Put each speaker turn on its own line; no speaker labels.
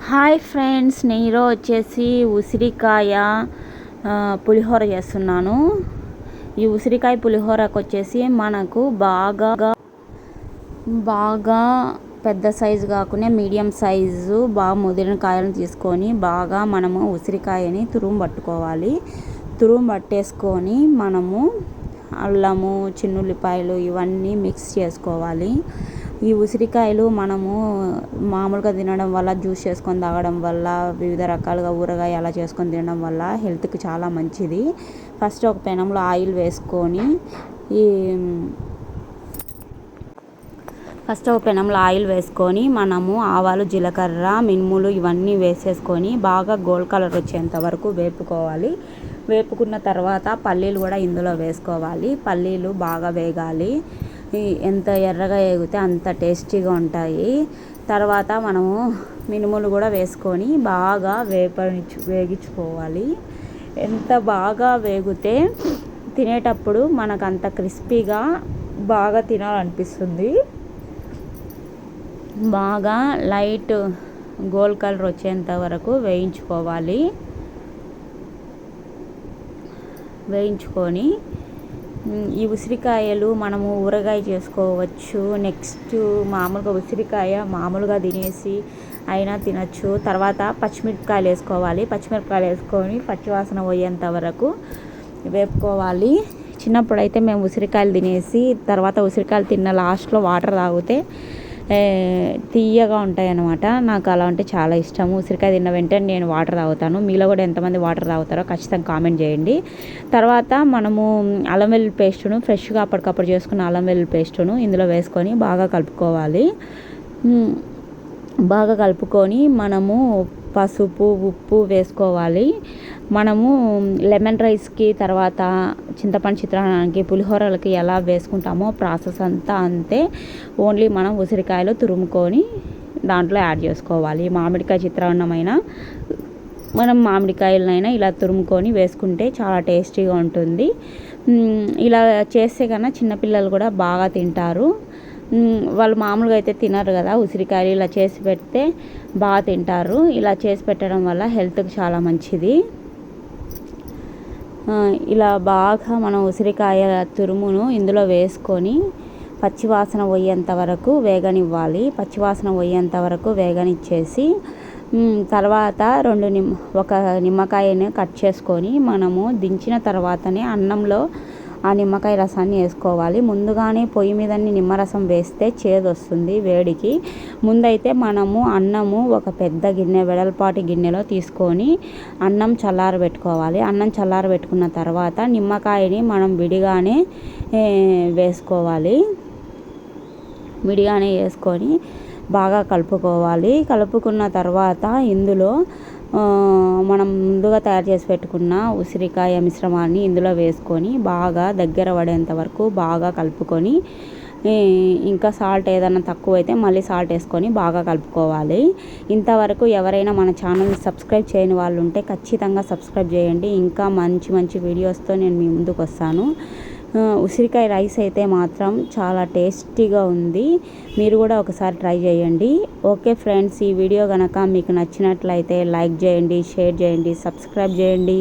Hi friends, నేను ఈరోజు వచ్చేసి ఉసిరికాయ పులిహోర చేస్తున్నాను. ఈ ఉసిరికాయ పులిహోరకు వచ్చేసి మనకు బాగా పెద్ద సైజు కాకుండా మీడియం సైజు బాగా ముదిరిన కాయలను తీసుకొని బాగా మనము ఉసిరికాయని తురుము పట్టుకోవాలి. తురుము పట్టేసుకొని మనము అల్లము, చిన్నుల్లిపాయలు ఇవన్నీ మిక్స్ చేసుకోవాలి. ఈ ఉసిరికాయలు మనము మామూలుగా తినడం వల్ల, జ్యూస్ చేసుకొని తాగడం వల్ల, వివిధ రకాలుగా ఊరగాయ అలా చేసుకొని తినడం వల్ల హెల్త్కి చాలా మంచిది. ఫస్ట్ ఒక పెనంలో ఆయిల్ వేసుకొని మనము ఆవాలు, జీలకర్ర, మినుములు ఇవన్నీ వేసేసుకొని బాగా గోల్డ్ కలర్ వచ్చేంత వరకు వేపుకోవాలి. వేపుకున్న తర్వాత పల్లీలు కూడా ఇందులో వేసుకోవాలి. పల్లీలు బాగా వేగాలి. ఎంత ఎర్రగా వేగితే అంత టేస్టీగా ఉంటాయి. తర్వాత మనము మినుములు కూడా వేసుకొని బాగా వేగించుకోవాలి. ఎంత బాగా వేగితే తినేటప్పుడు మనకు అంత క్రిస్పీగా బాగా తినాలనిపిస్తుంది. బాగా లైట్ గోల్డ్ కలర్ వచ్చేంత వరకు వేయించుకొని ఈ ఉసిరికాయలు మనము ఊరగాయ చేసుకోవచ్చు. నెక్స్ట్ మామూలుగా ఉసిరికాయ మామూలుగా తినేసి అయినా తినచ్చు. తర్వాత పచ్చిమిరపకాయలు వేసుకొని పచ్చివాసన పోయేంత వరకు వేపుకోవాలి. చిన్నప్పుడైతే మేము ఉసిరికాయలు తినేసి తర్వాత ఉసిరికాయలు తిన్న లాస్ట్లో వాటర్ తాగితే తీయగా ఉంటాయి అన్నమాట. నాకు అలా అంటే చాలా ఇష్టము. ఉసిరికాయ తిన్న వెంటనే నేను వాటర్ తాగుతాను. మీలో కూడా ఎంతమంది వాటర్ తాగుతారో ఖచ్చితంగా కామెంట్ చేయండి. తర్వాత మనము అల్లం వెల్లుల్లి పేస్టును, ఫ్రెష్గా అప్పటికప్పుడు చేసుకున్న అల్లం వెల్లుల్లి పేస్టును ఇందులో వేసుకొని బాగా కలుపుకొని మనము పసుపు, ఉప్పు వేసుకోవాలి. మనము లెమన్ రైస్కి, తర్వాత చింతపండు చిత్రాన్నానికి, పులిహోరలకి ఎలా వేసుకుంటామో ప్రాసెస్ అంతా అంతే. ఓన్లీ మనం ఉసిరికాయలు తురుముకొని దాంట్లో యాడ్ చేసుకోవాలి. మామిడికాయ చిత్రాన్నమైనా మనం మామిడికాయలనైనా ఇలా తురుముకొని వేసుకుంటే చాలా టేస్టీగా ఉంటుంది. ఇలా చేస్తే కన్నా చిన్నపిల్లలు కూడా బాగా తింటారు. వాళ్ళు మామూలుగా అయితే తినరు కదా ఉసిరికాయలు. ఇలా చేసి పెడితే బాగా తింటారు. ఇలా చేసి పెట్టడం వల్ల హెల్త్కి చాలా మంచిది. ఇలా బాగా మనం ఉసిరికాయ తురుమును ఇందులో వేసుకొని పచ్చివాసన పోయేంత వరకు వేగనిచ్చేసి తర్వాత ఒక నిమ్మకాయని కట్ చేసుకొని మనము దించిన తర్వాతనే అన్నంలో ఆ నిమ్మకాయ రసాన్ని వేసుకోవాలి. ముందుగానే పొయ్యి మీద నిమ్మరసం వేస్తే చేదు వస్తుంది వేడికి. ముందైతే మనము అన్నము ఒక పెద్ద గిన్నె, వెడల్పాటి గిన్నెలో తీసుకొని అన్నం చల్లారబెట్టుకోవాలి. అన్నం చల్లారబెట్టుకున్న తర్వాత నిమ్మకాయని మనం విడిగానే వేసుకొని బాగా కలుపుకున్న తర్వాత ఇందులో మనం ముందుగా తయారు చేసి పెట్టుకున్న ఉసిరికాయ మిశ్రమాన్ని ఇందులో వేసుకొని బాగా దగ్గర పడేంత వరకు బాగా కలుపుకొని, ఇంకా సాల్ట్ ఏదైనా తక్కువైతే మళ్ళీ సాల్ట్ వేసుకొని బాగా కలుపుకోవాలి. ఇంతవరకు ఎవరైనా మన ఛానల్ని సబ్స్క్రైబ్ చేయని వాళ్ళు ఉంటే ఖచ్చితంగా సబ్స్క్రైబ్ చేయండి. ఇంకా మంచి మంచి వీడియోస్తో నేను మీ ముందుకు వస్తాను. ఉసిరికాయ రైస్ అయితే మాత్రం చాలా టేస్టీగా ఉంది. మీరు కూడా ఒకసారి ట్రై చేయండి. ఓకే ఫ్రెండ్స్, ఈ వీడియో కనుక మీకు నచ్చినట్లయితే లైక్ చేయండి, షేర్ చేయండి, సబ్స్క్రైబ్ చేయండి.